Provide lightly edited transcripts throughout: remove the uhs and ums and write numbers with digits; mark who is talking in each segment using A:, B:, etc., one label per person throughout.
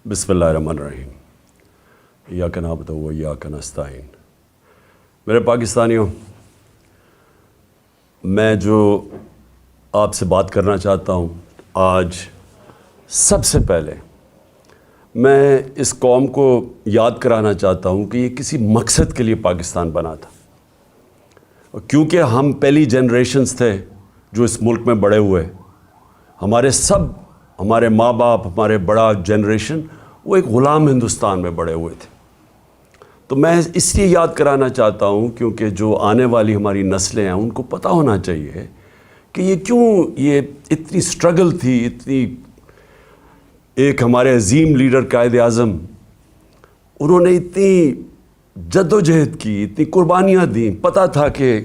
A: بسم اللہ الرحمن الرحیم ایاک نعبد و ایاک نستعین۔ میرے پاکستانیوں، میں جو آپ سے بات کرنا چاہتا ہوں آج، سب سے پہلے میں اس قوم کو یاد کرانا چاہتا ہوں کہ یہ کسی مقصد کے لیے پاکستان بنا تھا، کیونکہ ہم پہلی جنریشنز تھے جو اس ملک میں بڑے ہوئے۔ ہمارے ماں باپ، ہمارے بڑا جنریشن وہ ایک غلام ہندوستان میں بڑے ہوئے تھے۔ تو میں اس لیے یاد کرانا چاہتا ہوں کیونکہ جو آنے والی ہماری نسلیں ہیں ان کو پتہ ہونا چاہیے کہ یہ اتنی سٹرگل تھی، ایک ہمارے عظیم لیڈر قائد اعظم، انہوں نے اتنی جد و جہد کی، اتنی قربانیاں دیں، پتہ تھا کہ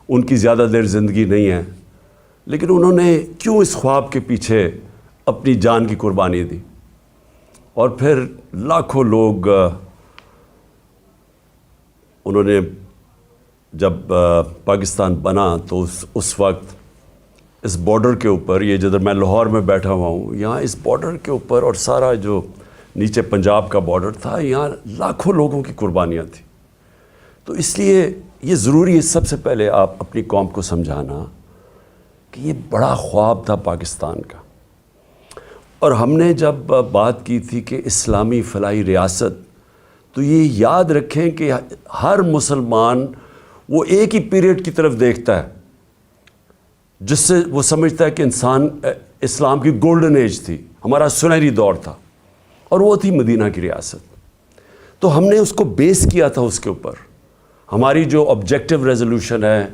A: ان کی زیادہ دیر زندگی نہیں ہے، لیکن انہوں نے کیوں اس خواب کے پیچھے اپنی جان کی قربانی دی۔ اور پھر لاکھوں لوگ، انہوں نے جب پاکستان بنا تو اس وقت اس بارڈر کے اوپر، یہ جدھر میں لاہور میں بیٹھا ہوا ہوں، یہاں اس بارڈر کے اوپر اور سارا جو نیچے پنجاب کا بارڈر تھا، یہاں لاکھوں لوگوں کی قربانیاں تھیں۔ تو اس لیے یہ ضروری ہے سب سے پہلے آپ اپنی قوم کو سمجھانا کہ یہ بڑا خواب تھا پاکستان کا۔ اور ہم نے جب بات کی تھی کہ اسلامی فلاحی ریاست، تو یہ یاد رکھیں کہ ہر مسلمان وہ ایک ہی پیریڈ کی طرف دیکھتا ہے جس سے وہ سمجھتا ہے کہ اسلام کی گولڈن ایج تھی، ہمارا سنہری دور تھا، اور وہ تھی مدینہ کی ریاست۔ تو ہم نے اس کو بیس کیا تھا، اس کے اوپر ہماری جو آبجیکٹو ریزولوشن ہے،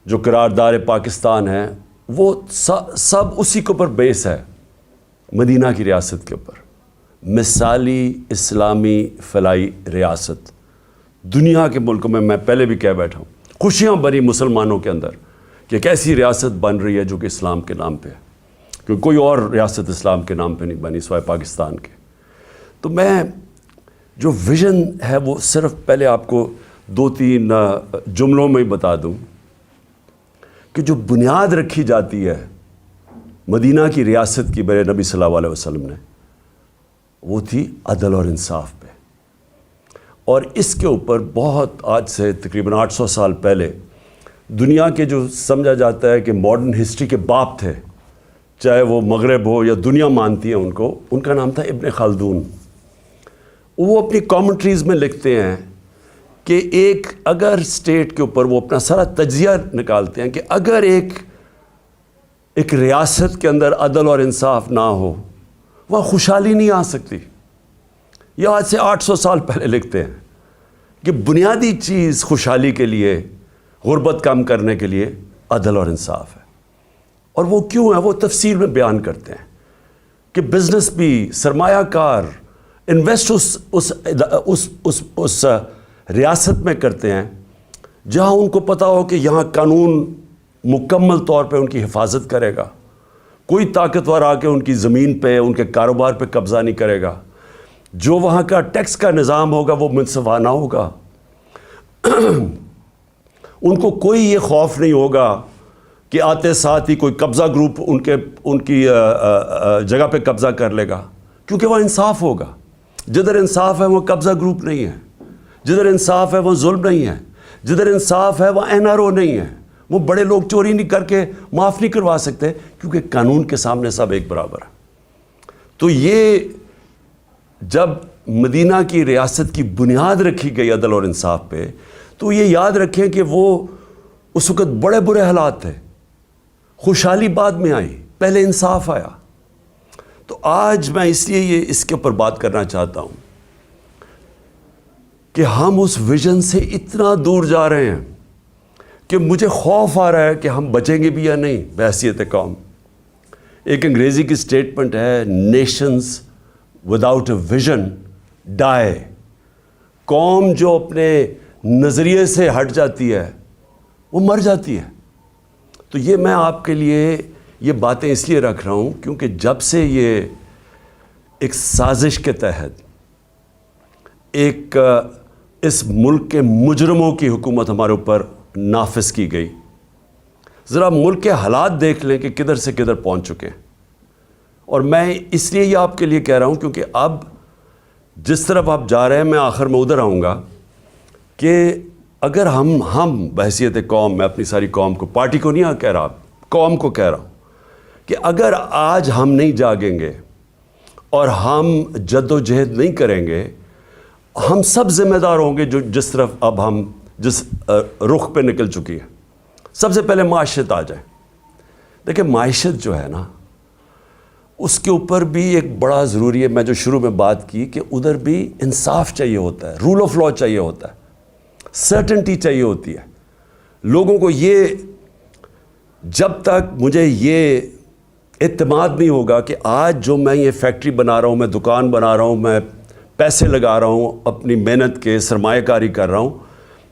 A: جو قرارداد پاکستان ہے، وہ سب اسی کے اوپر بیس ہے، مدینہ کی ریاست کے اوپر، مثالی اسلامی فلاحی ریاست۔ دنیا کے ملکوں میں پہلے بھی کہہ بیٹھا ہوں، خوشیاں بری مسلمانوں کے اندر کہ ایک ایسی ریاست بن رہی ہے جو کہ اسلام کے نام پہ ہے، کیونکہ کوئی اور ریاست اسلام کے نام پہ نہیں بنی سوائے پاکستان کے۔ تو میں جو ویژن ہے وہ صرف پہلے آپ کو 2-3 جملوں میں ہی بتا دوں کہ جو بنیاد رکھی جاتی ہے مدینہ کی ریاست کی میرے نبی صلی اللہ علیہ وسلم نے، وہ تھی عدل اور انصاف پہ۔ اور اس کے اوپر بہت آج سے تقریباً 800 سال پہلے دنیا کے جو سمجھا جاتا ہے کہ ماڈرن ہسٹری کے باپ تھے، چاہے وہ مغرب ہو یا دنیا مانتی ہے ان کا نام تھا ابن خلدون۔ وہ اپنی کامنٹریز میں لکھتے ہیں کہ اگر اسٹیٹ کے اوپر وہ اپنا سارا تجزیہ نکالتے ہیں کہ اگر ایک ریاست کے اندر عدل اور انصاف نہ ہو، وہاں خوشحالی نہیں آ سکتی۔ یہ آج سے 800 سال پہلے لکھتے ہیں کہ بنیادی چیز خوشحالی کے لیے، غربت کم کرنے کے لیے عدل اور انصاف ہے۔ اور وہ کیوں ہے، وہ تفسیر میں بیان کرتے ہیں کہ بزنس بھی، سرمایہ کار انویسٹ اس ریاست میں کرتے ہیں جہاں ان کو پتہ ہو کہ یہاں قانون مکمل طور پہ ان کی حفاظت کرے گا، کوئی طاقتور آ کے ان کی زمین پہ، ان کے کاروبار پہ قبضہ نہیں کرے گا، جو وہاں کا ٹیکس کا نظام ہوگا وہ منصفانہ ہوگا، ان کو کوئی یہ خوف نہیں ہوگا کہ آتے ساتھ ہی کوئی قبضہ گروپ ان کی جگہ پہ قبضہ کر لے گا، کیونکہ وہ انصاف ہوگا۔ جدھر انصاف ہے وہ قبضہ گروپ نہیں ہے، جدھر انصاف ہے وہ ظلم نہیں ہے، جدھر انصاف ہے وہ NRO نہیں ہے، وہ بڑے لوگ چوری نہیں کر کے معاف نہیں کروا سکتے، کیونکہ قانون کے سامنے سب ایک برابر ہے۔ تو یہ جب مدینہ کی ریاست کی بنیاد رکھی گئی عدل اور انصاف پہ، تو یہ یاد رکھیں کہ وہ اس وقت بڑے برے حالات تھے، خوشحالی بعد میں آئی، پہلے انصاف آیا۔ تو آج میں اس لیے اس کے اوپر بات کرنا چاہتا ہوں کہ ہم اس ویژن سے اتنا دور جا رہے ہیں کہ مجھے خوف آ رہا ہے کہ ہم بچیں گے بھی یا نہیں بحیثیت قوم۔ ایک انگریزی کی سٹیٹمنٹ ہے، نیشنز وداؤٹ اے ویژن ڈائی۔ قوم جو اپنے نظریے سے ہٹ جاتی ہے وہ مر جاتی ہے۔ تو یہ میں آپ کے لیے یہ باتیں اس لیے رکھ رہا ہوں کیونکہ جب سے یہ ایک سازش کے تحت اس ملک کے مجرموں کی حکومت ہمارے اوپر نافذ کی گئی، ذرا ملک کے حالات دیکھ لیں کہ کدھر سے کدھر پہنچ چکے ہیں۔ اور میں اس لیے یہ آپ کے لیے کہہ رہا ہوں کیونکہ اب جس طرف آپ جا رہے ہیں میں آخر میں ادھر آؤں گا کہ اگر ہم بحیثیت قوم، میں اپنی ساری قوم کو، پارٹی کو نہیں کہہ رہا، قوم کو کہہ رہا ہوں کہ اگر آج ہم نہیں جاگیں گے اور ہم جد و جہد نہیں کریں گے، ہم سب ذمہ دار ہوں گے جو جس طرف اب ہم جس رخ پہ نکل چکی ہے۔ سب سے پہلے معیشت آ جائے۔ دیکھیں معیشت جو ہے نا، اس کے اوپر بھی ایک بڑا ضروری ہے، میں جو شروع میں بات کی کہ ادھر بھی انصاف چاہیے ہوتا ہے، رول آف لا چاہیے ہوتا ہے، سرٹنٹی چاہیے ہوتی ہے لوگوں کو۔ یہ جب تک مجھے یہ اعتماد نہیں ہوگا کہ آج جو میں یہ فیکٹری بنا رہا ہوں، میں دکان بنا رہا ہوں، میں پیسے لگا رہا ہوں، اپنی محنت کے سرمایہ کاری کر رہا ہوں،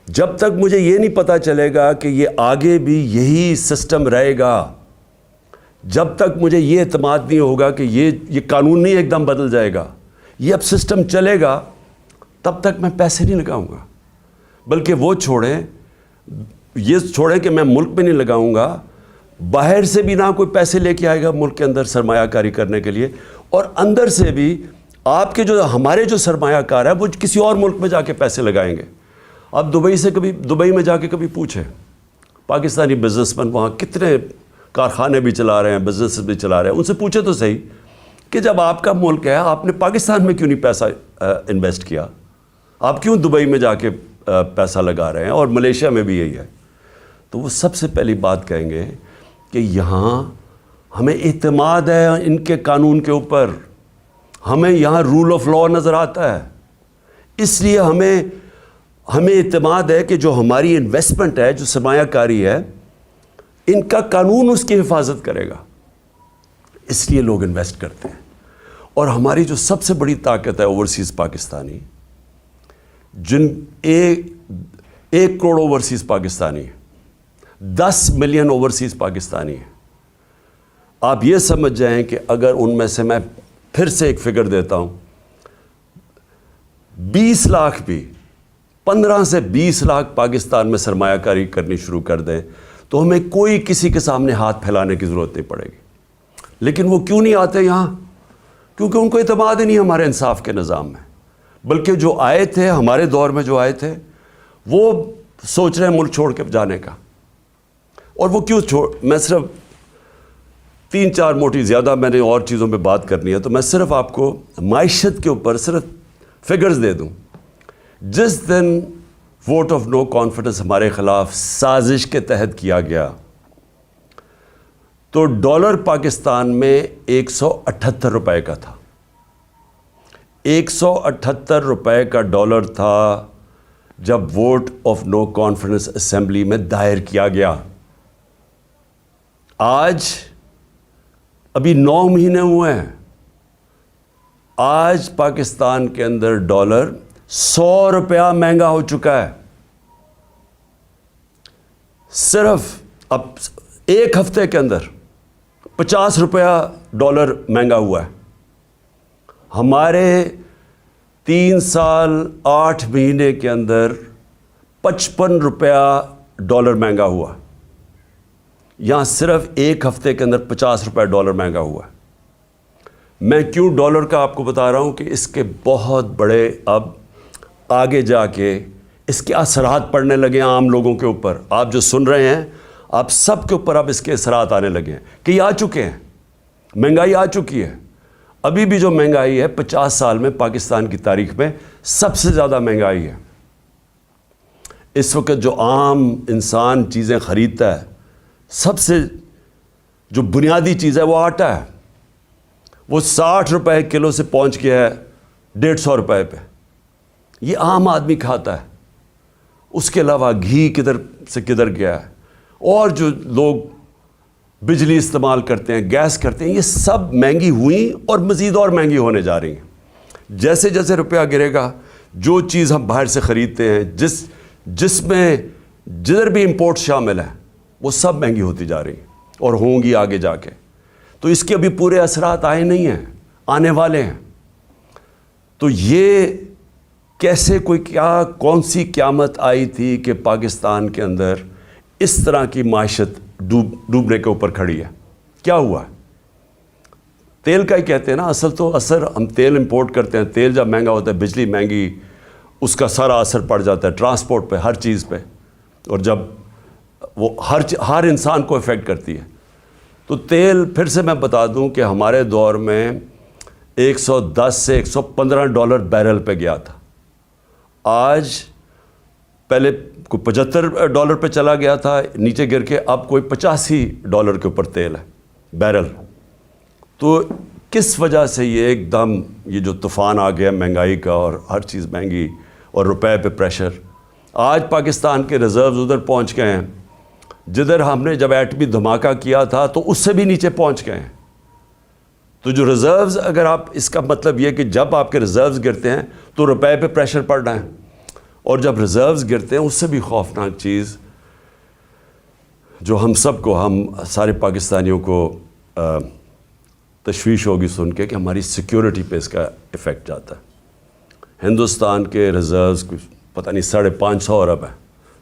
A: جب تک مجھے یہ نہیں پتہ چلے گا کہ یہ آگے بھی یہی سسٹم رہے گا، جب تک مجھے یہ اعتماد نہیں ہوگا کہ یہ قانون نہیں ایک دم بدل جائے گا، یہ اب سسٹم چلے گا، تب تک میں پیسے نہیں لگاؤں گا۔ بلکہ وہ یہ چھوڑیں کہ میں ملک میں نہیں لگاؤں گا، باہر سے بھی نہ کوئی پیسے لے کے آئے گا ملک کے اندر سرمایہ کاری کرنے کے لیے، اور اندر سے بھی آپ کے ہمارے جو سرمایہ کار ہے وہ کسی اور ملک میں جا کے پیسے لگائیں گے۔ اب دبئی میں جا کے کبھی پوچھیں، پاکستانی بزنس مین وہاں کتنے کارخانے بھی چلا رہے ہیں، بزنس بھی چلا رہے ہیں، ان سے پوچھے تو صحیح کہ جب آپ کا ملک ہے آپ نے پاکستان میں کیوں نہیں پیسہ انویسٹ کیا، آپ کیوں دبئی میں جا کے پیسہ لگا رہے ہیں، اور ملیشیا میں بھی یہی ہے۔ تو وہ سب سے پہلی بات کہیں گے کہ یہاں ہمیں اعتماد ہے ان کے قانون کے اوپر، ہمیں یہاں رول آف لا نظر آتا ہے، اس لیے ہمیں اعتماد ہے کہ جو ہماری انویسٹمنٹ ہے، جو سرمایہ کاری ہے، ان کا قانون اس کی حفاظت کرے گا، اس لیے لوگ انویسٹ کرتے ہیں۔ اور ہماری جو سب سے بڑی طاقت ہے اوورسیز پاکستانی، جن 1 crore overseas Pakistani, 10 million overseas Pakistani ہیں۔ آپ یہ سمجھ جائیں کہ اگر ان میں سے، میں پھر سے ایک فگر دیتا ہوں، 20 لاکھ بھی 15 سے 20 لاکھ پاکستان میں سرمایہ کاری کرنی شروع کر دیں تو ہمیں کوئی کسی کے سامنے ہاتھ پھیلانے کی ضرورت نہیں پڑے گی۔ لیکن وہ کیوں نہیں آتے یہاں؟ کیونکہ ان کو اعتماد ہی نہیں ہمارے انصاف کے نظام میں، بلکہ جو آئے تھے ہمارے دور میں، جو آئے تھے وہ سوچ رہے ہیں ملک چھوڑ کے جانے کا۔ اور وہ کیوں میں صرف 3-4 موٹی، زیادہ میں نے اور چیزوں پہ بات کرنی ہے، تو میں صرف آپ کو معیشت کے اوپر صرف فگرز دے دوں۔ جس دن ووٹ آف نو کانفیڈنس ہمارے خلاف سازش کے تحت کیا گیا تو ڈالر پاکستان میں 178 روپے کا تھا، 178 روپے کا ڈالر تھا جب vote of no confidence assembly میں دائر کیا گیا۔ آج ابھی 9 مہینے ہوئے ہیں، آج پاکستان کے اندر ڈالر 100 روپیہ مہنگا ہو چکا ہے۔ صرف اب ایک ہفتے کے اندر 50 روپیہ ڈالر مہنگا ہوا ہے۔ ہمارے 3 سال 8 مہینے کے اندر 55 روپیہ ڈالر مہنگا ہوا، یہاں صرف ایک ہفتے کے اندر 50 روپے ڈالر مہنگا ہوا ہے۔ میں کیوں ڈالر کا آپ کو بتا رہا ہوں کہ اس کے بہت بڑے اب آگے جا کے اس کے اثرات پڑنے لگے ہیں عام لوگوں کے اوپر۔ آپ جو سن رہے ہیں، آپ سب کے اوپر اب اس کے اثرات آنے لگے ہیں کہ یہ آ چکے ہیں، مہنگائی آ چکی ہے۔ ابھی بھی جو مہنگائی ہے 50 سال میں پاکستان کی تاریخ میں سب سے زیادہ مہنگائی ہے۔ اس وقت جو عام انسان چیزیں خریدتا ہے، سب سے جو بنیادی چیز ہے وہ آٹا ہے، وہ 60 روپے کلو سے پہنچ گیا ہے 150 روپے پہ۔ یہ عام آدمی کھاتا ہے۔ اس کے علاوہ گھی کدھر سے کدھر گیا ہے، اور جو لوگ بجلی استعمال کرتے ہیں، گیس کرتے ہیں، یہ سب مہنگی ہوئی اور مزید اور مہنگی ہونے جا رہی ہیں۔ جیسے جیسے روپیہ گرے گا، جو چیز ہم باہر سے خریدتے ہیں، جس میں جدھر بھی امپورٹ شامل ہے، وہ سب مہنگی ہوتی جا رہی ہیں اور ہوں گی آگے جا کے۔ تو اس کے ابھی پورے اثرات آئے نہیں ہیں، آنے والے ہیں۔ تو یہ کیسے کون سی قیامت آئی تھی کہ پاکستان کے اندر اس طرح کی معیشت ڈوبنے کے اوپر کھڑی ہے؟ کیا ہوا ہے؟ تیل کا ہی کہتے ہیں نا اصل تو اثر. ہم تیل امپورٹ کرتے ہیں, تیل جب مہنگا ہوتا ہے, بجلی مہنگی, اس کا سارا اثر پڑ جاتا ہے ٹرانسپورٹ پہ, ہر چیز پہ, اور جب وہ ہر انسان کو افیکٹ کرتی ہے. تو تیل پھر سے میں بتا دوں کہ ہمارے دور میں $110 سے $115 بیرل پہ گیا تھا. آج پہلے کوئی $75 پہ چلا گیا تھا, نیچے گر کے اب کوئی $85 کے اوپر تیل ہے بیرل. تو کس وجہ سے یہ ایک دم یہ جو طوفان آ گیا مہنگائی کا, اور ہر چیز مہنگی اور روپے پہ پریشر. آج پاکستان کے ریزروز ادھر پہنچ گئے ہیں جدھر ہم نے جب ایٹمی دھماکہ کیا تھا تو اس سے بھی نیچے پہنچ گئے ہیں. تو جو ریزروز, اگر آپ اس کا مطلب یہ کہ جب آپ کے ریزروز گرتے ہیں تو روپے پہ پریشر پڑ رہا ہے, اور جب ریزروز گرتے ہیں اس سے بھی خوفناک چیز جو ہم سب کو, ہم سارے پاکستانیوں کو تشویش ہوگی سن کے کہ ہماری سیکیورٹی پہ اس کا ایفیکٹ جاتا ہے. ہندوستان کے ریزروز کچھ پتہ نہیں $550 ارب ہیں,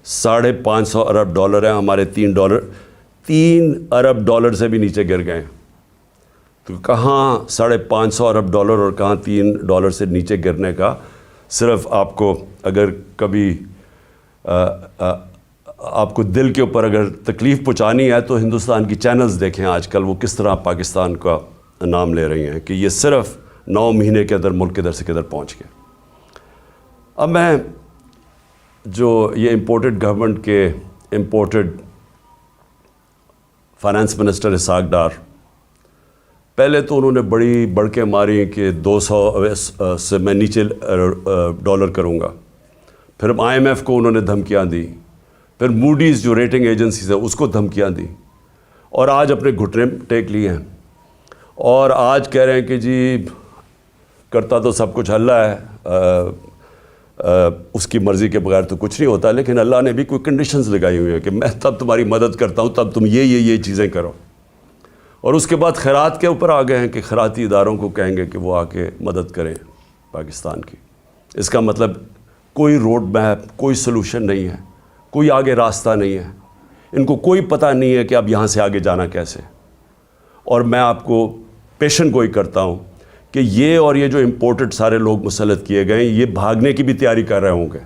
A: $550 ارب ہیں. ہمارے $3 ارب سے بھی نیچے گر گئے ہیں. تو کہاں $550 ارب اور کہاں $3 سے نیچے گرنے کا. صرف آپ کو اگر کبھی آپ کو دل کے اوپر اگر تکلیف پہنچانی ہے تو ہندوستان کی چینلز دیکھیں آج کل وہ کس طرح پاکستان کا نام لے رہی ہیں کہ یہ صرف 9 مہینے کے اندر ملک کدھر سے کدھر پہنچ گئے. اب میں جو یہ امپورٹڈ گورنمنٹ کے imported finance minister Ishaq Dar, پہلے تو انہوں نے بڑی بڑکیں ماری کہ 200 سے میں نیچے ڈالر کروں گا. پھر IMF کو انہوں نے دھمکیاں دی, پھر موڈیز جو ریٹنگ ایجنسیز ہے اس کو دھمکیاں دی, اور آج اپنے گھٹنے ٹیک لیے ہیں, اور آج کہہ رہے ہیں کہ جی کرتا تو سب کچھ اللہ ہے, اس کی مرضی کے بغیر تو کچھ نہیں ہوتا, لیکن اللہ نے بھی کوئی کنڈیشنز لگائی ہوئی ہیں کہ میں تب تمہاری مدد کرتا ہوں تب تم یہ چیزیں کرو. اور اس کے بعد خیرات کے اوپر آ گئے ہیں کہ خیراتی اداروں کو کہیں گے کہ وہ آ کے مدد کریں پاکستان کی. اس کا مطلب کوئی روڈ میپ, کوئی سلوشن نہیں ہے, کوئی آگے راستہ نہیں ہے. ان کو کوئی پتہ نہیں ہے کہ اب یہاں سے آگے جانا کیسے. اور میں آپ کو پیشن گوئی کرتا ہوں کہ یہ اور یہ جو امپورٹڈ سارے لوگ مسلط کیے گئے ہیں یہ بھاگنے کی بھی تیاری کر رہے ہوں گے.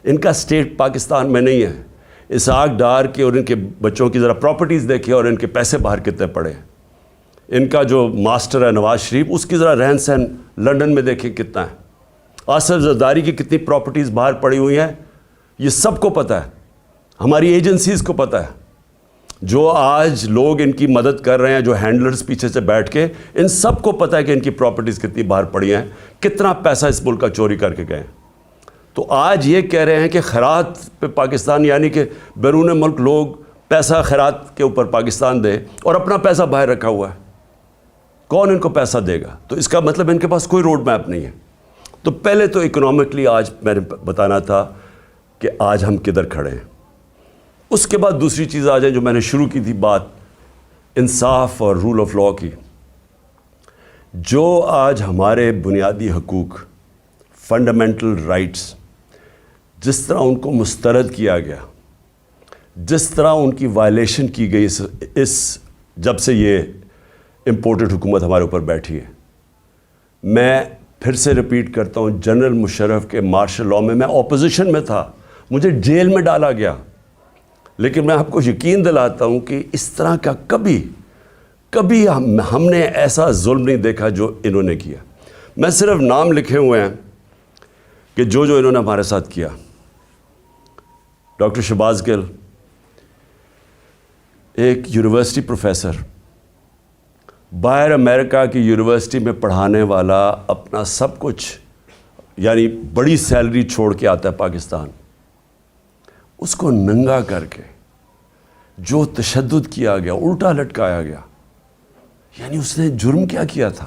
A: ان کا اسٹیٹ پاکستان میں نہیں ہے. اسحاق ڈار کے اور ان کے بچوں کی ذرا پراپرٹیز دیکھیں اور ان کے پیسے باہر کتنے پڑے ہیں. ان کا جو ماسٹر ہے نواز شریف, اس کی ذرا رہن سہن لنڈن میں دیکھیں کتنا ہے. آصف زرداری کی کتنی پراپرٹیز باہر پڑی ہوئی ہیں, یہ سب کو پتہ ہے, ہماری ایجنسیز کو پتہ ہے. جو آج لوگ ان کی مدد کر رہے ہیں, جو ہینڈلرز پیچھے سے بیٹھ کے, ان سب کو پتہ ہے کہ ان کی پراپرٹیز کتنی باہر پڑی ہیں, کتنا پیسہ اس ملک کا چوری کر کے گئے ہیں. تو آج یہ کہہ رہے ہیں کہ خیرات پہ پاکستان, یعنی کہ بیرون ملک لوگ پیسہ خیرات کے اوپر پاکستان دے اور اپنا پیسہ باہر رکھا ہوا ہے. کون ان کو پیسہ دے گا؟ تو اس کا مطلب ان کے پاس کوئی روڈ میپ نہیں ہے. تو پہلے تو اکنامکلی آج میں نے بتانا تھا کہ آج ہم کدھر کھڑے ہیں. اس کے بعد دوسری چیز آ جائے جو میں نے شروع کی تھی بات, انصاف اور رول آف لاء کی. جو آج ہمارے بنیادی حقوق, فنڈامنٹل رائٹس, جس طرح ان کو مسترد کیا گیا, جس طرح ان کی وائلیشن کی گئی اس جب سے یہ امپورٹڈ حکومت ہمارے اوپر بیٹھی ہے. میں پھر سے ریپیٹ کرتا ہوں, جنرل مشرف کے مارشل لاء میں اپوزیشن میں تھا, مجھے جیل میں ڈالا گیا, لیکن میں آپ کو یقین دلاتا ہوں کہ اس طرح کا کبھی ہم نے ایسا ظلم نہیں دیکھا جو انہوں نے کیا. میں صرف نام لکھے ہوئے ہیں کہ جو انہوں نے ہمارے ساتھ کیا. ڈاکٹر شہباز گل, ایک یونیورسٹی پروفیسر, باہر امریکہ کی یونیورسٹی میں پڑھانے والا, اپنا سب کچھ یعنی بڑی سیلری چھوڑ کے آتا ہے پاکستان. اس کو ننگا کر کے جو تشدد کیا گیا, الٹا لٹکایا گیا, یعنی اس نے جرم کیا کیا تھا؟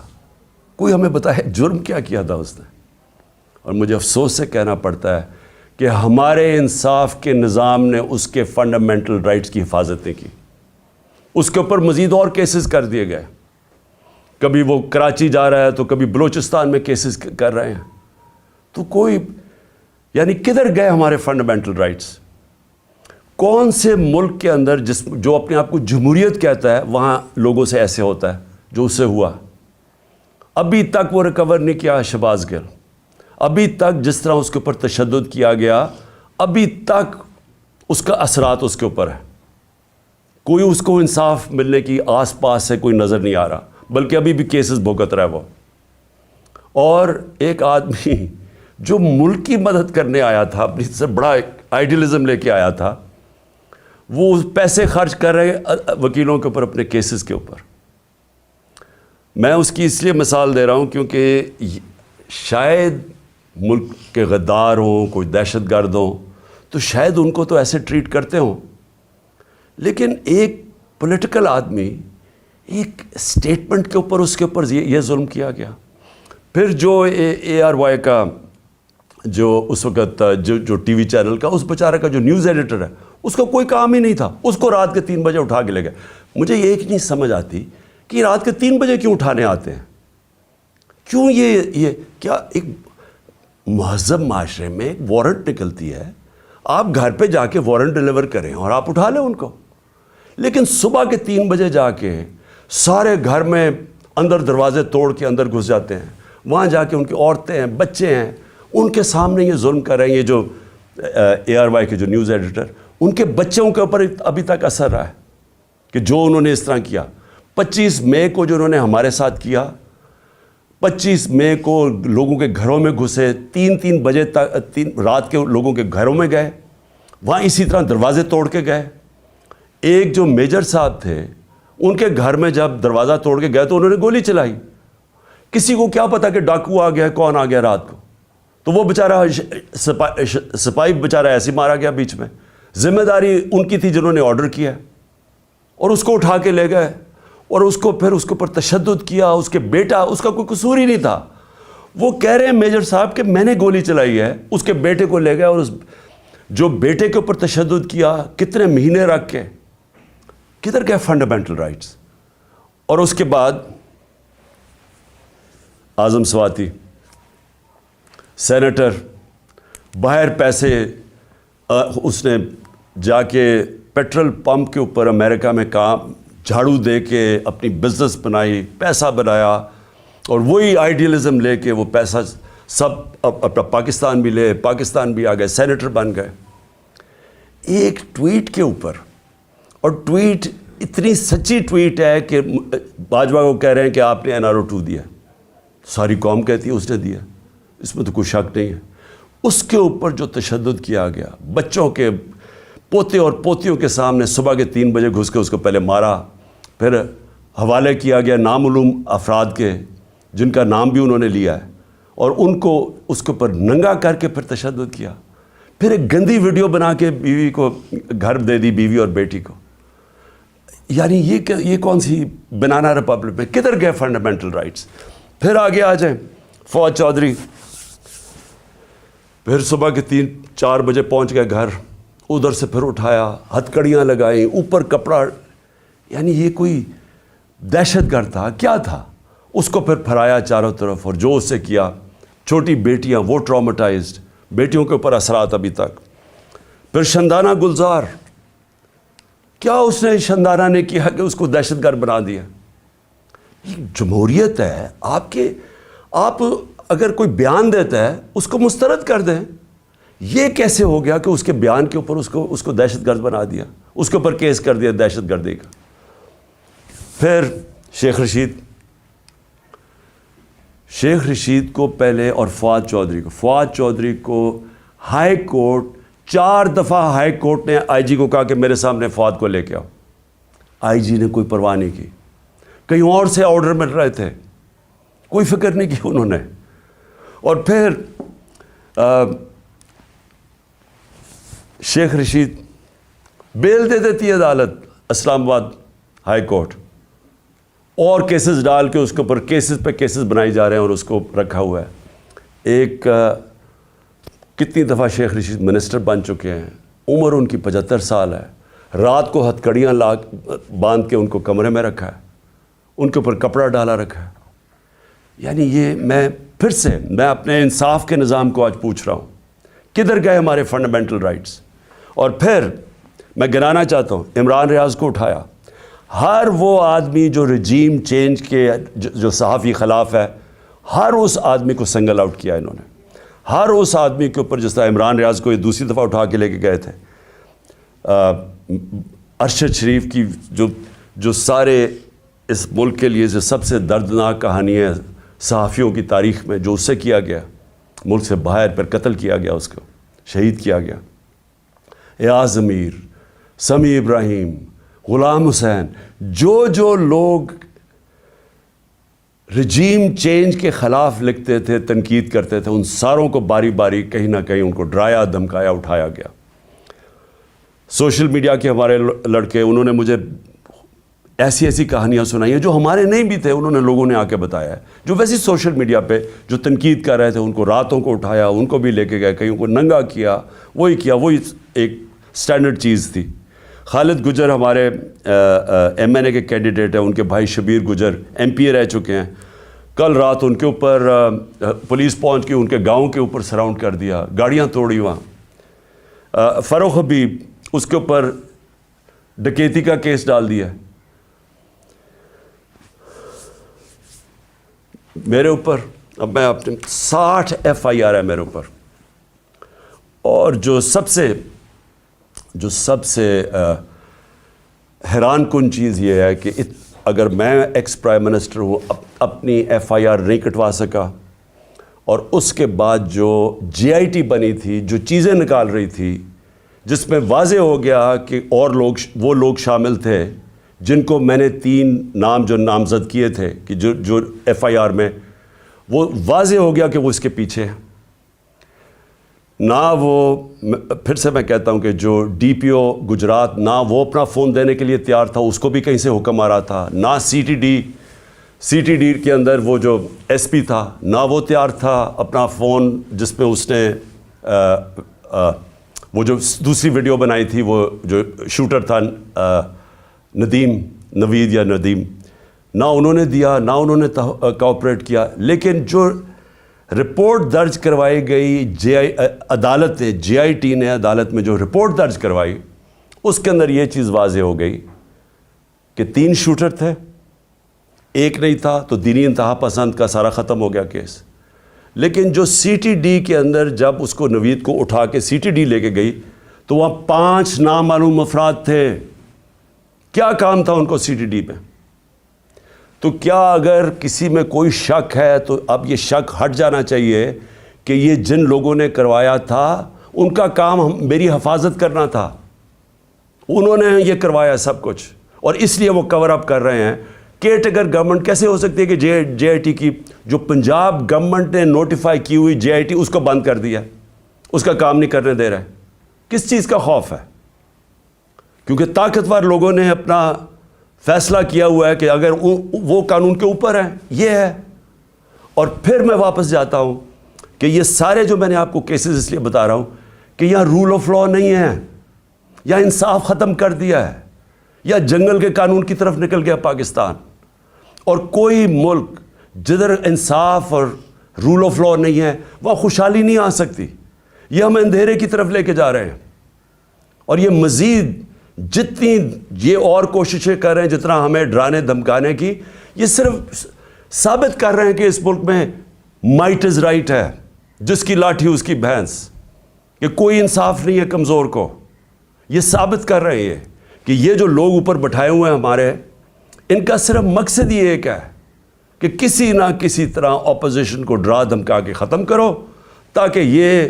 A: کوئی ہمیں بتائے جرم کیا کیا تھا اس نے؟ اور مجھے افسوس سے کہنا پڑتا ہے کہ ہمارے انصاف کے نظام نے اس کے فنڈامنٹل رائٹس کی حفاظت نہیں کی. اس کے اوپر مزید اور کیسز کر دیے گئے. کبھی وہ کراچی جا رہا ہے تو کبھی بلوچستان میں کیسز کر رہے ہیں. تو کوئی یعنی کدھر گئے ہمارے فنڈامنٹل رائٹس؟ کون سے ملک کے اندر جو اپنے آپ کو جمہوریت کہتا ہے وہاں لوگوں سے ایسے ہوتا ہے جو اس سے ہوا؟ ابھی تک وہ ریکور نہیں کیا شہباز گل. ابھی تک جس طرح اس کے اوپر تشدد کیا گیا, ابھی تک اس کا اثرات اس کے اوپر ہے. کوئی اس کو انصاف ملنے کی آس پاس سے کوئی نظر نہیں آ رہا, بلکہ ابھی بھی کیسز بھگت رہا ہے وہ. اور ایک آدمی جو ملک کی مدد کرنے آیا تھا, اپنی سے بڑا آئیڈیلزم لے کے آیا تھا, وہ پیسے خرچ کر رہے وکیلوں کے اوپر, اپنے کیسز کے اوپر. میں اس کی اس لیے مثال دے رہا ہوں کیونکہ شاید ملک کے غدار ہوں, کوئی دہشت گرد ہوں, تو شاید ان کو تو ایسے ٹریٹ کرتے ہوں, لیکن ایک پولیٹیکل آدمی, ایک سٹیٹمنٹ کے اوپر اس کے اوپر یہ ظلم کیا گیا. پھر جو اے آر وائی کا جو اس وقت جو ٹی وی چینل کا اس بیچارے کا جو نیوز ایڈیٹر ہے, اس کا کوئی کام ہی نہیں تھا, اس کو رات کے 3 بجے اٹھا کے لے گئے. مجھے یہ ایک نہیں سمجھ آتی کہ رات کے 3 بجے کیوں اٹھانے آتے ہیں, کیوں یہ کیا ایک مہذب معاشرے میں ایک وارنٹ نکلتی ہے, آپ گھر پہ جا کے وارنٹ ڈیلیور کریں اور آپ اٹھا لیں ان کو. لیکن صبح کے 3 بجے جا کے سارے گھر میں اندر دروازے توڑ کے اندر گھس جاتے ہیں, وہاں جا کے ان کی عورتیں ہیں, بچے ہیں, ان کے سامنے یہ ظلم کر رہے ہیں. یہ جو اے آر وائی کے جو نیوز ایڈیٹر, ان کے بچوں کے اوپر ابھی تک اثر رہا ہے کہ جو انہوں نے اس طرح کیا. 25 مئی کو جو انہوں نے ہمارے ساتھ کیا, 25 مئی کو لوگوں کے گھروں میں گھسے, 3 بجے تک رات کے لوگوں کے گھروں میں گئے, وہاں اسی طرح دروازے توڑ کے گئے. ایک جو میجر صاحب تھے, ان کے گھر میں جب دروازہ توڑ کے گئے تو انہوں نے گولی چلائی. کسی کو کیا پتا کہ ڈاکو آ گیا, کون آ گیا رات کو, تو وہ بیچارہ سپاہی بیچارہ ایسے مارا گیا بیچ میں. ذمہ داری ان کی تھی جنہوں نے آرڈر کیا, اور اس کو اٹھا کے لے گئے, اور اس کو پھر اس کے اوپر تشدد کیا. اس کے بیٹا, اس کا کوئی قصور ہی نہیں تھا, وہ کہہ رہے ہیں میجر صاحب کہ میں نے گولی چلائی ہے. اس کے بیٹے کو لے گئے, اور اس جو بیٹے کے اوپر تشدد کیا, کتنے مہینے رکھ کے, کدھر گئے فنڈامنٹل رائٹس. اور اس کے بعد اعظم سواتی سینیٹر, باہر پیسے اس نے جا کے پیٹرول پمپ کے اوپر امریکہ میں کام جھاڑو دے کے اپنی بزنس بنائی, پیسہ بنایا, اور وہی آئیڈیلزم لے کے وہ پیسہ سب اپنا پاکستان بھی لے, پاکستان بھی آ گئے, سینیٹر بن گئے. ایک ٹویٹ کے اوپر, اور ٹویٹ اتنی سچی ٹویٹ ہے کہ باجوہ کو کہہ رہے ہیں کہ آپ نے NRO2 دیا, ساری قوم کہتی ہے اس نے دیا, اس میں تو کوئی شک نہیں ہے. اس کے اوپر جو تشدد کیا گیا, بچوں کے پوتے اور پوتیوں کے سامنے صبح کے 3 بجے گھس کے اس کو پہلے مارا, پھر حوالے کیا گیا نامعلوم افراد کے جن کا نام بھی انہوں نے لیا ہے, اور ان کو اس کے اوپر ننگا کر کے پھر تشدد کیا. پھر ایک گندی ویڈیو بنا کے بیوی کو گھر دے دی, بیوی اور بیٹی کو. یعنی یہ کون سی بنانا ریپبلک میں, کدھر گئے فنڈامنٹل رائٹس. پھر آگے آ جائیں, فواد چودھری پھر صبح کے 3-4 بجے پہنچ گئے گھر, ادھر سے پھر اٹھایا, ہتھکڑیاں لگائیں, اوپر کپڑا, یعنی یہ کوئی دہشت گرد تھا کیا تھا. اس کو پھر پھرایا چاروں طرف, اور جو اس سے کیا, چھوٹی بیٹیاں وہ ٹراماٹائزڈ, بیٹیوں کے اوپر اثرات ابھی تک. پھر شندانہ گلزار, کیا اس نے شندانہ نے کیا کہ اس کو دہشت گرد بنا دیا. یہ جمہوریت ہے, آپ اگر کوئی بیان دیتا ہے اس کو مسترد کر دیں. یہ کیسے ہو گیا کہ اس کے بیان کے اوپر اس کو دہشت گرد بنا دیا, اس کے اوپر کیس کر دیا دہشت گردی کا. پھر شیخ رشید کو پہلے, اور فواد چودھری کو ہائی کورٹ 4 دفعہ ہائی کورٹ نے آئی جی کو کہا کہ میرے سامنے فواد کو لے کے آؤ. آئی جی نے کوئی پرواہ نہیں کی, کہیں اور سے آرڈر مل رہے تھے, کوئی فکر نہیں کی انہوں نے. اور پھر شیخ رشید بیل دے دیتی ہے عدالت, اسلام آباد ہائی کورٹ, اور کیسز ڈال کے اس کے اوپر کیسز پہ کیسز بنائی جا رہے ہیں, اور اس کو رکھا ہوا ہے. ایک کتنی دفعہ شیخ رشید منسٹر بن چکے ہیں, عمر ان کی 75 سال ہے, رات کو ہتھکڑیاں باندھ کے ان کو کمرے میں رکھا ہے, ان کے اوپر کپڑا ڈالا رکھا ہے. یعنی یہ میں اپنے انصاف کے نظام کو آج پوچھ رہا ہوں, کدھر گئے ہمارے فنڈامنٹل رائٹس. اور پھر میں گنانا چاہتا ہوں, عمران ریاض کو اٹھایا. ہر وہ آدمی جو رجیم چینج کے جو صحافی خلاف ہے, ہر اس آدمی کو سنگل آؤٹ کیا انہوں نے، ہر اس آدمی کے اوپر، جس طرح عمران ریاض کو یہ دوسری دفعہ اٹھا کے لے کے گئے تھے، ارشد شریف کی جو سارے اس ملک کے لیے جو سب سے دردناک کہانی ہے صحافیوں کی تاریخ میں، جو اس سے کیا گیا، ملک سے باہر پر قتل کیا گیا، اس کو شہید کیا گیا، ایاز ضمیر، سمیع ابراہیم، غلام حسین، جو لوگ رجیم چینج کے خلاف لکھتے تھے، تنقید کرتے تھے، ان ساروں کو باری باری کہیں نہ کہیں ان کو ڈرایا، دھمکایا، اٹھایا گیا۔ سوشل میڈیا کے ہمارے لڑکے، انہوں نے مجھے ایسی کہانیاں سنائی ہیں جو ہمارے نہیں بھی تھے، انہوں نے لوگوں نے آ کے بتایا ہے، جو ویسے سوشل میڈیا پہ جو تنقید کر رہے تھے، ان کو راتوں کو اٹھایا، ان کو بھی لے کے گئے، کہیں ان کو ننگا کیا، وہی ایک سٹینڈرڈ چیز تھی۔ خالد گجر ہمارے ایم این اے کے کینڈیڈیٹ ہیں، ان کے بھائی شبیر گجر ایم پی اے رہ چکے ہیں، کل رات ان کے اوپر پولیس پہنچ کے ان کے گاؤں کے اوپر سراؤنڈ کر دیا، گاڑیاں توڑی وہاں۔ فروخ حبیب، اس کے اوپر ڈکیتی کا کیس ڈال دیا۔ میرے اوپر اب میں اپنے 60 ایف آئی آر ہے میرے اوپر، اور جو سب سے حیران کن چیز یہ ہے کہ اگر میں ایکس پرائم منسٹر ہوں، اپنی ایف آئی آر نہیں کٹوا سکا، اور اس کے بعد جو جے آئی ٹی بنی تھی، جو چیزیں نکال رہی تھی، جس میں واضح ہو گیا کہ اور وہ لوگ شامل تھے جن کو میں نے 3 نام جو نامزد کیے تھے کہ جو ایف آئی آر میں، وہ واضح ہو گیا کہ وہ اس کے پیچھے ہیں۔ نہ وہ، پھر سے میں کہتا ہوں کہ جو ڈی پی او گجرات، نہ وہ اپنا فون دینے کے لیے تیار تھا، اس کو بھی کہیں سے حکم آ رہا تھا، نہ سی ٹی ڈی کے اندر وہ جو ایس پی تھا، نہ وہ تیار تھا اپنا فون، جس میں اس نے وہ جو دوسری ویڈیو بنائی تھی، وہ جو شوٹر تھا نوید یا ندیم، نہ انہوں نے دیا، نہ انہوں نے کوآپریٹ کیا۔ لیکن جو رپورٹ درج کروائی گئی عدالت نے، جے آئی ٹی نے عدالت میں جو رپورٹ درج کروائی، اس کے اندر یہ چیز واضح ہو گئی کہ 3 شوٹر تھے، ایک نہیں تھا، تو دینی انتہا پسند کا سارا ختم ہو گیا کیس۔ لیکن جو سی ٹی ڈی کے اندر جب اس کو نوید کو اٹھا کے سی ٹی ڈی لے کے گئی، تو وہاں 5 نامعلوم افراد تھے۔ کیا کام تھا ان کو سی ٹی ڈی میں؟ تو کیا اگر کسی میں کوئی شک ہے تو اب یہ شک ہٹ جانا چاہیے کہ یہ جن لوگوں نے کروایا تھا ان کا کام میری حفاظت کرنا تھا، انہوں نے یہ کروایا سب کچھ، اور اس لیے وہ کور اپ کر رہے ہیں۔ کیئر ٹیکر گورنمنٹ کیسے ہو سکتی ہے کہ جے آئی ٹی کی جو پنجاب گورنمنٹ نے نوٹیفائی کی ہوئی جے آئی ٹی، اس کو بند کر دیا، اس کا کام نہیں کرنے دے رہے؟ کس چیز کا خوف ہے؟ کیونکہ طاقتور لوگوں نے اپنا فیصلہ کیا ہوا ہے کہ اگر وہ قانون کے اوپر ہیں، یہ ہے۔ اور پھر میں واپس جاتا ہوں کہ یہ سارے جو میں نے آپ کو کیسز اس لیے بتا رہا ہوں کہ یہاں رول آف لا نہیں ہے، یا انصاف ختم کر دیا ہے، یا جنگل کے قانون کی طرف نکل گیا پاکستان۔ اور کوئی ملک جدھر انصاف اور رول آف لا نہیں ہے، وہاں خوشحالی نہیں آ سکتی۔ یہ ہم اندھیرے کی طرف لے کے جا رہے ہیں، اور یہ مزید جتنی یہ اور کوششیں کر رہے ہیں، جتنا ہمیں ڈرانے دھمکانے کی، یہ صرف ثابت کر رہے ہیں کہ اس ملک میں مائٹ از رائٹ ہے، جس کی لاٹھی اس کی بھینس، کہ کوئی انصاف نہیں ہے کمزور کو۔ یہ ثابت کر رہے ہیں کہ یہ جو لوگ اوپر بٹھائے ہوئے ہیں ہمارے، ان کا صرف مقصد ہی ایک ہے کہ کسی نہ کسی طرح اپوزیشن کو ڈرا دھمکا کے ختم کرو، تاکہ یہ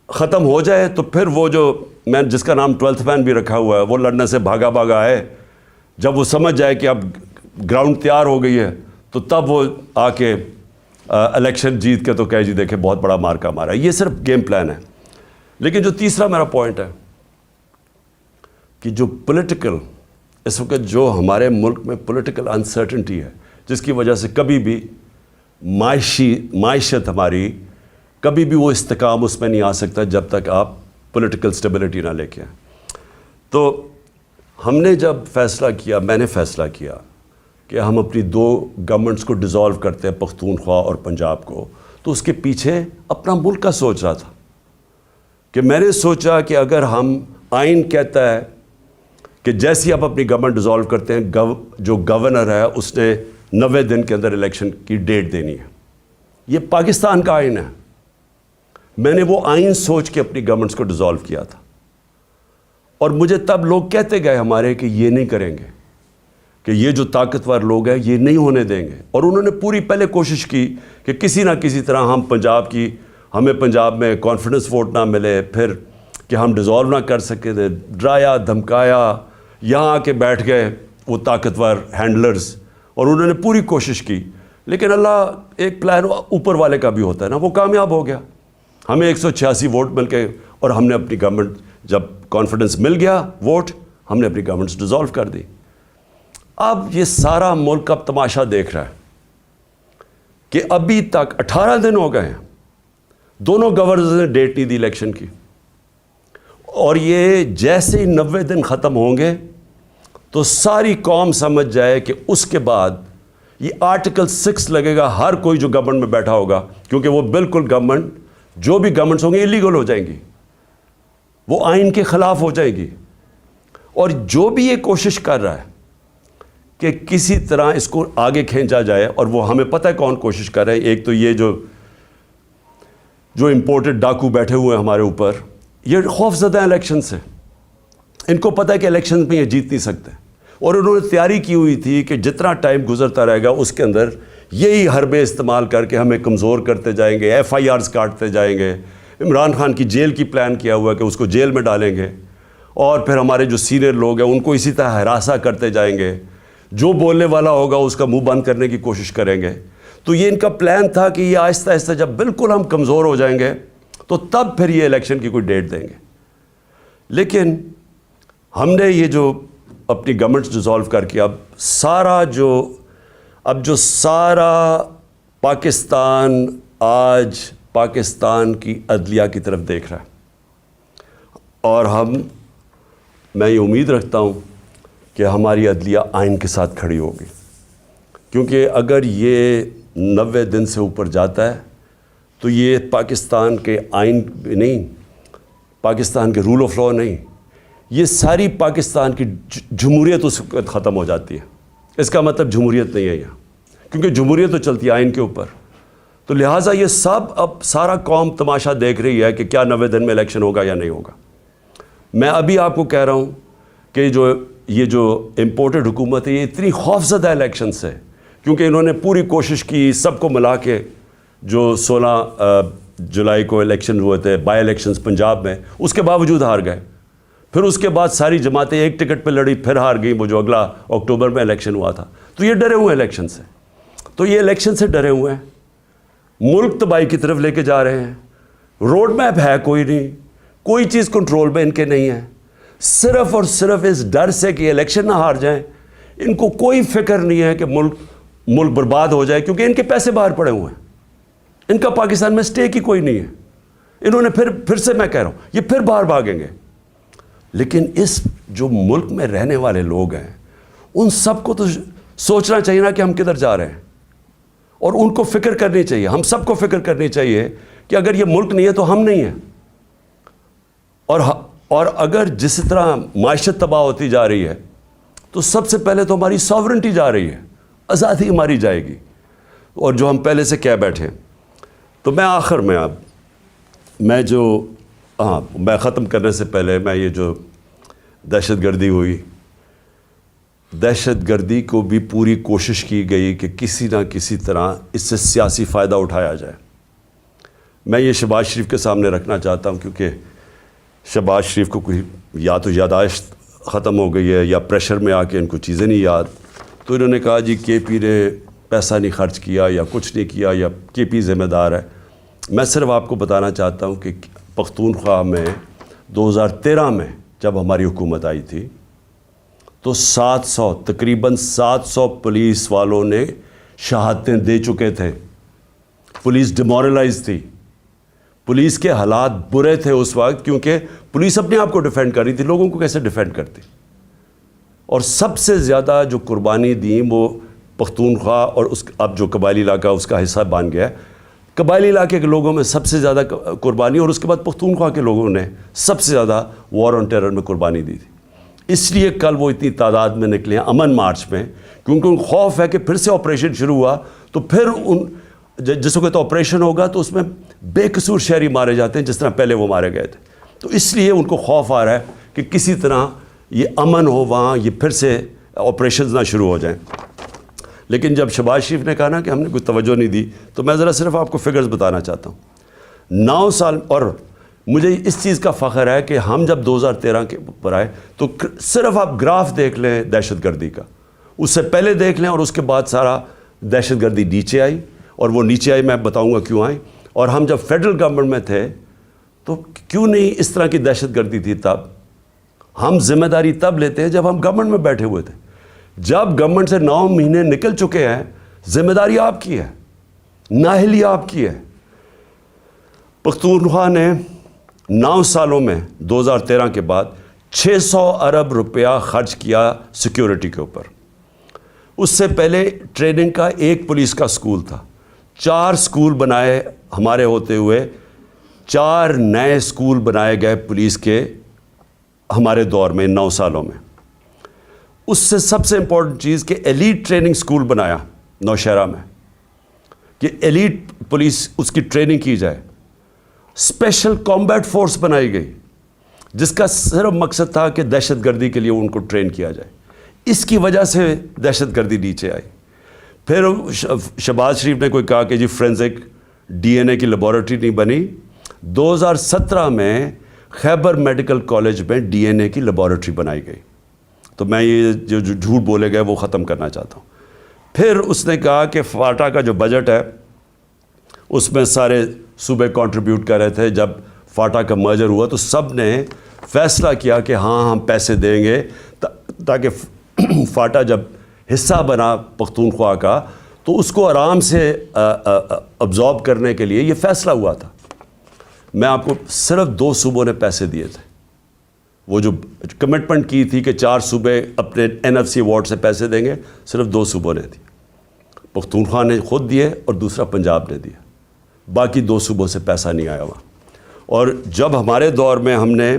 A: ختم ہو جائے۔ تو پھر وہ جو میں جس کا نام 12th مین بھی رکھا ہوا ہے، وہ لڑنے سے بھاگا آئے، جب وہ سمجھ جائے کہ اب گراؤنڈ تیار ہو گئی ہے، تو تب وہ آ کے الیکشن جیت کے تو کہے جی دیکھیں بہت بڑا مارکا مارا۔ یہ صرف گیم پلان ہے۔ لیکن جو تیسرا میرا پوائنٹ ہے کہ جو پولیٹیکل اس وقت جو ہمارے ملک میں پولیٹیکل انسرٹنٹی ہے، جس کی وجہ سے کبھی بھی معیشت ہماری کبھی بھی وہ استحکام اس میں نہیں آ سکتا جب تک آپ پولیٹیکل سٹیبلٹی نہ لے کے آئیں۔ تو ہم نے جب فیصلہ کیا، میں نے فیصلہ کیا کہ ہم اپنی 2 گورنمنٹس کو ڈیزالو کرتے ہیں، پختونخوا اور پنجاب کو، تو اس کے پیچھے اپنا ملک کا سوچ رہا تھا کہ میں نے سوچا کہ اگر ہم، آئین کہتا ہے کہ جیسی آپ اپنی گورنمنٹ ڈیزالو کرتے ہیں، جو گورنر ہے اس نے 90 دن کے اندر الیکشن کی ڈیٹ دینی ہے۔ یہ پاکستان کا آئین ہے. میں نے وہ آئین سوچ کے اپنی گورنمنٹس کو ڈیزالو کیا تھا, اور مجھے تب لوگ کہتے گئے ہمارے کہ یہ نہیں کریں گے, کہ یہ جو طاقتور لوگ ہیں یہ نہیں ہونے دیں گے. اور انہوں نے پوری پہلے کوشش کی کہ کسی نہ کسی طرح ہمیں پنجاب میں کانفیڈنس ووٹ نہ ملے, پھر کہ ہم ڈیزالو نہ کر سکے تھے, ڈرایا دھمکایا, یہاں آ کے بیٹھ گئے وہ طاقتور ہینڈلرز, اور انہوں نے پوری کوشش کی. لیکن اللہ ایک پلان اوپر والے کا بھی ہوتا ہے نا, وہ کامیاب ہو گیا. ہمیں 186 ووٹ مل کے, اور ہم نے اپنی گورنمنٹ, جب کانفیڈنس مل گیا ووٹ, ہم نے اپنی گورنمنٹس ڈیزالو کر دی. اب یہ سارا ملک اب تماشا دیکھ رہا ہے کہ ابھی تک 18 دن ہو گئے ہیں, دونوں گورنرز نے ڈیٹ نہیں دی الیکشن کی, اور یہ جیسے ہی 90 دن ختم ہوں گے تو ساری قوم سمجھ جائے کہ اس کے بعد یہ آرٹیکل 6 لگے گا ہر کوئی جو گورنمنٹ میں بیٹھا ہوگا, کیونکہ وہ بالکل جو بھی گورنمنٹس ہوں گے انلیگل ہو جائیں گی, وہ آئین کے خلاف ہو جائے گی. اور جو بھی یہ کوشش کر رہا ہے کہ کسی طرح اس کو آگے کھینچا جائے, اور وہ ہمیں پتہ ہے کون کوشش کر رہے ہیں. ایک تو یہ جو امپورٹڈ ڈاکو بیٹھے ہوئے ہیں ہمارے اوپر, یہ خوف زدہ ہیں الیکشن سے. ان کو پتہ ہے کہ الیکشن میں یہ جیت نہیں سکتے, اور انہوں نے تیاری کی ہوئی تھی کہ جتنا ٹائم گزرتا رہے گا اس کے اندر یہی حربے استعمال کر کے ہمیں کمزور کرتے جائیں گے, FIRs کاٹتے جائیں گے. عمران خان کی جیل کی پلان کیا ہوا ہے کہ اس کو جیل میں ڈالیں گے, اور پھر ہمارے جو سینئر لوگ ہیں ان کو اسی طرح ہراساں کرتے جائیں گے. جو بولنے والا ہوگا اس کا منہ بند کرنے کی کوشش کریں گے. تو یہ ان کا پلان تھا کہ یہ آہستہ آہستہ جب بالکل ہم کمزور ہو جائیں گے تو تب پھر یہ الیکشن کی کوئی ڈیٹ دیں گے. لیکن ہم نے یہ جو اپنی گورنمنٹ ڈیزالو کر کے اب جو سارا پاکستان آج پاکستان کی عدلیہ کی طرف دیکھ رہا ہے, اور میں یہ امید رکھتا ہوں کہ ہماری عدلیہ آئین کے ساتھ کھڑی ہوگی, کیونکہ اگر یہ 90 دن سے اوپر جاتا ہے تو یہ پاکستان کے آئین نہیں, پاکستان کے رول آف لاء نہیں, یہ ساری پاکستان کی جمہوریت اس وقت ختم ہو جاتی ہے. اس کا مطلب جمہوریت نہیں ہے یہاں, کیونکہ جمہوریت تو چلتی ہے آئین کے اوپر. تو لہٰذا یہ اب سارا قوم تماشا دیکھ رہی ہے کہ کیا 90 دن میں الیکشن ہوگا یا نہیں ہوگا. میں ابھی آپ کو کہہ رہا ہوں کہ یہ جو امپورٹڈ حکومت ہے یہ اتنی خوفزدہ الیکشن سے, کیونکہ انہوں نے پوری کوشش کی سب کو ملا کے, جو 16 جولائی کو الیکشن ہوئے تھے بائی الیکشنز پنجاب میں, اس کے باوجود ہار گئے. پھر اس کے بعد ساری جماعتیں ایک ٹکٹ پہ لڑی, پھر ہار گئی, وہ جو اگلا اکتوبر میں الیکشن ہوا تھا. تو یہ ڈرے ہوئے ہیں الیکشن سے, تو یہ الیکشن سے ڈرے ہوئے ہیں, ملک تباہی کی طرف لے کے جا رہے ہیں. روڈ میپ ہے کوئی نہیں, کوئی چیز کنٹرول میں ان کے نہیں ہے, صرف اور صرف اس ڈر سے کہ الیکشن نہ ہار جائیں. ان کو کوئی فکر نہیں ہے کہ ملک برباد ہو جائے, کیونکہ ان کے پیسے باہر پڑے ہوئے ہیں, ان کا پاکستان میں اسٹیک ہی کوئی نہیں ہے. انہوں نے پھر سے میں کہہ رہا ہوں یہ پھر باہر بھاگیں گے. لیکن اس جو ملک میں رہنے والے لوگ ہیں ان سب کو تو سوچنا چاہیے نا کہ ہم کدھر جا رہے ہیں, اور ان کو فکر کرنی چاہیے, ہم سب کو فکر کرنی چاہیے کہ اگر یہ ملک نہیں ہے تو ہم نہیں ہیں. اور اگر جس طرح معیشت تباہ ہوتی جا رہی ہے تو سب سے پہلے تو ہماری ساورنٹی جا رہی ہے, آزادی ہماری جائے گی, اور جو ہم پہلے سے کہہ بیٹھے. تو میں آخر میں میں ختم کرنے سے پہلے میں یہ جو دہشت گردی ہوئی, دہشت گردی کو بھی پوری کوشش کی گئی کہ کسی نہ کسی طرح اس سے سیاسی فائدہ اٹھایا جائے. میں یہ شہباز شریف کے سامنے رکھنا چاہتا ہوں, کیونکہ شہباز شریف کو کوئی یا تو یاداشت ختم ہو گئی ہے یا پریشر میں آ کے ان کو چیزیں نہیں یاد. تو انہوں نے کہا جی کے پی نے پیسہ نہیں خرچ کیا یا کچھ نہیں کیا یا کے پی ذمہ دار ہے. میں صرف آپ کو بتانا چاہتا ہوں کہ پختونخوا میں 2013 میں جب ہماری حکومت آئی تھی تو تقریباً 700 پولیس والوں نے شہادتیں دے چکے تھے. پولیس ڈیمورلائز تھی, پولیس کے حالات برے تھے اس وقت, کیونکہ پولیس اپنے آپ کو ڈیفینڈ کر رہی تھی, لوگوں کو کیسے ڈیفینڈ کرتی. اور سب سے زیادہ جو قربانی دیں وہ پختونخوا اور اب جو قبائلی علاقہ اس کا حصہ بن گیا ہے, قبائلی علاقے کے لوگوں میں سب سے زیادہ قربانی, اور اس کے بعد پختونخوا کے لوگوں نے سب سے زیادہ وار آن ٹیرر میں قربانی دی تھی. اس لیے کل وہ اتنی تعداد میں نکلے ہیں امن مارچ میں, کیونکہ ان خوف ہے کہ پھر سے آپریشن شروع ہوا تو پھر جس وقت آپریشن ہوگا تو اس میں بے قصور شہری مارے جاتے ہیں جس طرح پہلے وہ مارے گئے تھے. تو اس لیے ان کو خوف آ رہا ہے کہ کسی طرح یہ امن ہو وہاں, یہ پھر سے آپریشنز نہ شروع ہو جائیں. لیکن جب شہباز شریف نے کہا نا کہ ہم نے کوئی توجہ نہیں دی, تو میں ذرا صرف آپ کو فگرز بتانا چاہتا ہوں. 9 سال, اور مجھے اس چیز کا فخر ہے کہ ہم جب 2013 کے اوپر آئے تو صرف آپ گراف دیکھ لیں دہشت گردی کا, اس سے پہلے دیکھ لیں اور اس کے بعد سارا دہشت گردی نیچے آئی, اور وہ نیچے آئی میں بتاؤں گا کیوں آئی. اور ہم جب فیڈرل گورنمنٹ میں تھے تو کیوں نہیں اس طرح کی دہشت گردی تھی تب. ہم ذمہ داری تب لیتے ہیں جب ہم گورنمنٹ میں بیٹھے ہوئے تھے. جب گورنمنٹ سے 9 مہینے نکل چکے ہیں, ذمہ داری آپ کی ہے, نااہلی آپ کی ہے. پختونخوا نے 9 سالوں میں 2013 کے بعد 600 ارب روپیہ خرچ کیا سیکیورٹی کے اوپر. اس سے پہلے ٹریننگ کا ایک پولیس کا سکول تھا, 4 سکول بنائے ہمارے ہوتے ہوئے, 4 نئے سکول بنائے گئے پولیس کے ہمارے دور میں 9 سالوں میں. اس سے سب سے امپورٹنٹ چیز کہ ایلیٹ ٹریننگ سکول بنایا نوشہرہ میں کہ ایلیٹ پولیس اس کی ٹریننگ کی جائے. اسپیشل کامبیٹ فورس بنائی گئی جس کا صرف مقصد تھا کہ دہشت گردی کے لیے ان کو ٹرین کیا جائے. اس کی وجہ سے دہشت گردی نیچے آئی. پھر شہباز شریف نے کوئی کہا کہ جی فورینزک ڈی این اے کی لیبارٹری نہیں بنی. 2017 میں خیبر میڈیکل کالج میں ڈی این اے کی لیبارٹری بنائی گئی. تو میں یہ جو جھوٹ بولے گئے وہ ختم کرنا چاہتا ہوں. پھر اس نے کہا کہ فاٹا کا جو بجٹ ہے اس میں سارے صوبے کنٹریبیوٹ کر رہے تھے. جب فاٹا کا مرجر ہوا تو سب نے فیصلہ کیا کہ ہاں ہم پیسے دیں گے تاکہ فاٹا جب حصہ بنا پختونخوا کا تو اس کو آرام سے ابزارب کرنے کے لیے یہ فیصلہ ہوا تھا. میں آپ کو صرف 2 صوبوں نے پیسے دیے تھے. وہ جو کمٹمنٹ کی تھی کہ 4 صوبے اپنے NFC ایوارڈ سے پیسے دیں گے, صرف 2 صوبوں نے دی. پختونخوا نے خود دیے اور دوسرا پنجاب نے دیا. باقی 2 صوبوں سے پیسہ نہیں آیا وہاں. اور جب ہمارے دور میں ہم نے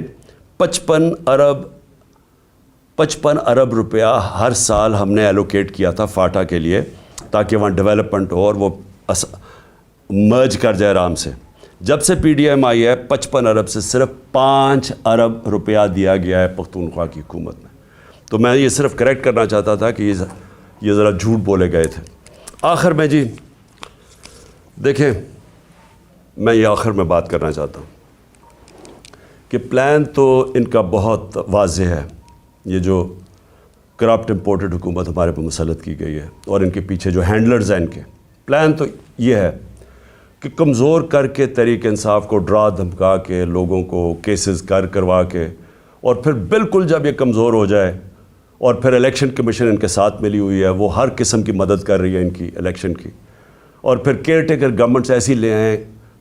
A: 55 ارب روپیہ ہر سال ہم نے ایلوکیٹ کیا تھا فاٹا کے لیے تاکہ وہاں ڈیولپمنٹ ہو اور وہ مرج کر جائے آرام سے. جب سے پی ڈی ایم آئی ہے 55 ارب سے صرف 5 ارب روپیہ دیا گیا ہے پختونخوا کی حکومت میں. تو میں یہ صرف کریکٹ کرنا چاہتا تھا کہ یہ ذرا جھوٹ بولے گئے تھے. آخر میں جی دیکھیں, میں یہ آخر میں بات کرنا چاہتا ہوں کہ پلان تو ان کا بہت واضح ہے. یہ جو کرپٹ امپورٹڈ حکومت ہمارے پہ مسلط کی گئی ہے اور ان کے پیچھے جو ہینڈلرز ہیں ان کے, پلان تو یہ ہے کہ کمزور کر کے تحریک انصاف کو ڈرا دھمکا کے لوگوں کو کیسز کروا کے, اور پھر بالکل جب یہ کمزور ہو جائے اور پھر الیکشن کمیشن ان کے ساتھ ملی ہوئی ہے, وہ ہر قسم کی مدد کر رہی ہے ان کی الیکشن کی, اور پھر کیئر ٹیکر گورنمنٹس ایسی لے آئیں.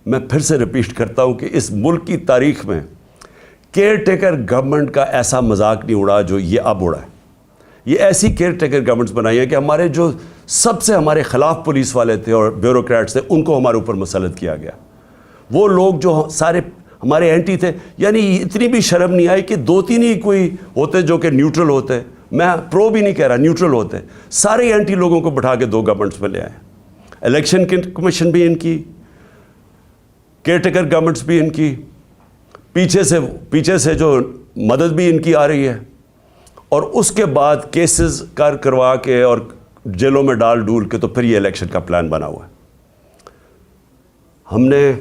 A: میں پھر سے ریپیٹ کرتا ہوں کہ اس ملک کی تاریخ میں کیئر ٹیکر گورنمنٹ کا ایسا مذاق نہیں اڑا جو یہ اب اڑا ہے. یہ ایسی کیئر ٹیکر گورنمنٹس بنائی ہیں کہ ہمارے جو سب سے ہمارے خلاف پولیس والے تھے اور بیوروکریٹس تھے ان کو ہمارے اوپر مسلط کیا گیا. وہ لوگ جو سارے ہمارے اینٹی تھے, یعنی اتنی بھی شرم نہیں آئی کہ 2-3 ہی کوئی ہوتے جو کہ نیوٹرل ہوتے, میں پرو بھی نہیں کہہ رہا, نیوٹرل ہوتے, سارے اینٹی لوگوں کو بٹھا کے 2 گورنمنٹس میں لے آئے. الیکشن کمیشن بھی ان کی, کیئر ٹیکر گورنمنٹس بھی ان کی, پیچھے سے جو مدد بھی ان کی آ رہی ہے, اور اس کے بعد کیسز کروا کے اور جیلوں میں ڈول کے تو پھر یہ الیکشن کا پلان بنا ہوا ہے. ہم نے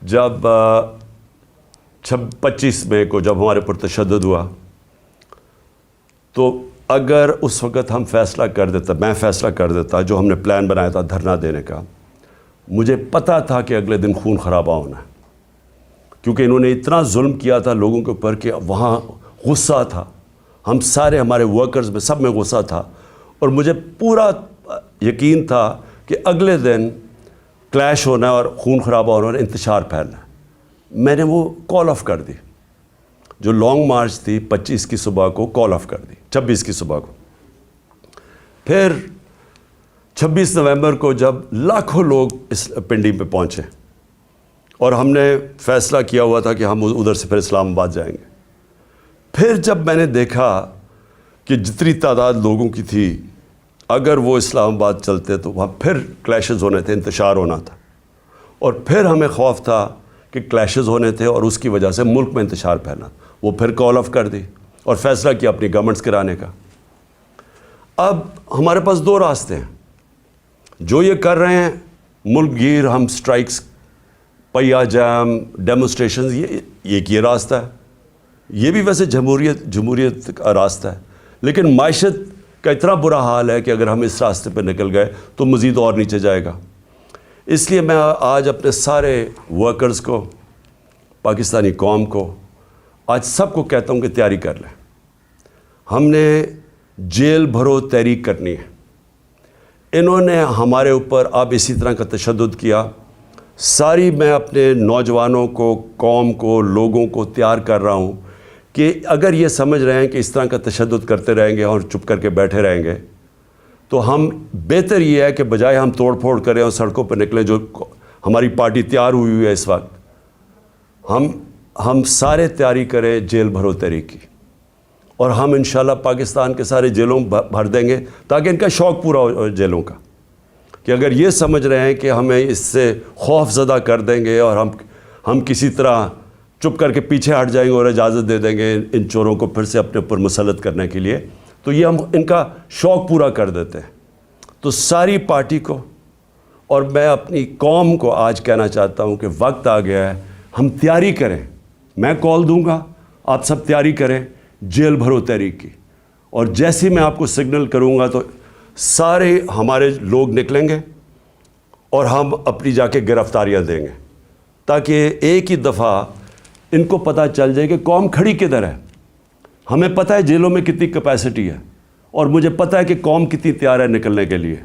A: جب 25 مئی کو جب ہمارے پر تشدد ہوا تو اگر اس وقت ہم فیصلہ کر دیتا, میں فیصلہ کر دیتا جو ہم نے پلان بنایا تھا دھرنا دینے کا, مجھے پتہ تھا کہ اگلے دن خون خرابہ ہونا ہے, کیونکہ انہوں نے اتنا ظلم کیا تھا لوگوں کے اوپر کہ وہاں غصہ تھا. ہم سارے ہمارے ورکرز میں سب میں غصہ تھا, اور مجھے پورا یقین تھا کہ اگلے دن کلیش ہونا ہے اور خون خرابہ ہونا اور انتشار پھیلنا ہے. میں نے وہ کال آف کر دی. جو لانگ مارچ تھی 25 کی صبح کو کال آف کر دی, 26 کی صبح کو. پھر 26 نومبر کو جب لاکھوں لوگ اس پنڈی پہ پہنچے اور ہم نے فیصلہ کیا ہوا تھا کہ ہم ادھر سے پھر اسلام آباد جائیں گے, پھر جب میں نے دیکھا کہ جتنی تعداد لوگوں کی تھی اگر وہ اسلام آباد چلتے تو وہاں پھر کلیشز ہونے تھے, انتشار ہونا تھا, اور پھر ہمیں خوف تھا کہ کلیشز ہونے تھے اور اس کی وجہ سے ملک میں انتشار پھیلا. وہ پھر کال آف کر دی اور فیصلہ کیا اپنی گورنمنٹس گرانے کا. اب ہمارے پاس دو راستے ہیں. جو یہ کر رہے ہیں ملک گیر, ہم سٹرائکس, پہیا جام, ڈیمونسٹریشنز, یہ راستہ ہے. یہ بھی ویسے جمہوریت کا راستہ ہے, لیکن معیشت کا اتنا برا حال ہے کہ اگر ہم اس راستے پہ نکل گئے تو مزید اور نیچے جائے گا. اس لیے میں آج اپنے سارے ورکرز کو, پاکستانی قوم کو, آج سب کو کہتا ہوں کہ تیاری کر لیں. ہم نے جیل بھرو تحریک کرنی ہے. انہوں نے ہمارے اوپر اب اسی طرح کا تشدد کیا. ساری میں اپنے نوجوانوں کو, قوم کو, لوگوں کو تیار کر رہا ہوں کہ اگر یہ سمجھ رہے ہیں کہ اس طرح کا تشدد کرتے رہیں گے اور چپ کر کے بیٹھے رہیں گے تو ہم بہتر یہ ہے کہ بجائے ہم توڑ پھوڑ کریں اور سڑکوں پہ نکلیں, جو ہماری پارٹی تیار ہوئی ہے اس وقت, ہم سارے تیاری کریں جیل بھرو تحریک کی, اور ہم انشاءاللہ پاکستان کے سارے جیلوں بھر دیں گے تاکہ ان کا شوق پورا ہو جیلوں کا, کہ اگر یہ سمجھ رہے ہیں کہ ہمیں اس سے خوف زدہ کر دیں گے اور ہم کسی طرح چپ کر کے پیچھے ہٹ جائیں گے اور اجازت دے دیں گے ان چوروں کو پھر سے اپنے اوپر مسلط کرنے کے لیے, تو یہ ہم ان کا شوق پورا کر دیتے ہیں. تو ساری پارٹی کو اور میں اپنی قوم کو آج کہنا چاہتا ہوں کہ وقت آ گیا ہے, ہم تیاری کریں. میں کال دوں گا, آپ سب تیاری کریں جیل بھرو تحریک کی, اور جیسے میں آپ کو سگنل کروں گا تو سارے ہمارے لوگ نکلیں گے اور ہم اپنی جا کے گرفتاریاں دیں گے, تاکہ ایک ہی دفعہ ان کو پتہ چل جائے کہ قوم کھڑی کدھر ہے. ہمیں پتہ ہے جیلوں میں کتنی کیپیسٹی ہے, اور مجھے پتہ ہے کہ قوم کتنی تیار ہے نکلنے کے لیے,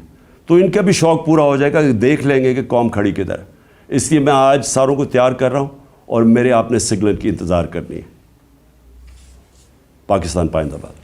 A: تو ان کا بھی شوق پورا ہو جائے گا کہ دیکھ لیں گے کہ قوم کھڑی کدھر ہے. اس لیے میں آج ساروں کو تیار کر رہا ہوں اور میرے آپ نے سگنل کی انتظار کرنی ہے. پاکستان پائندہ باد.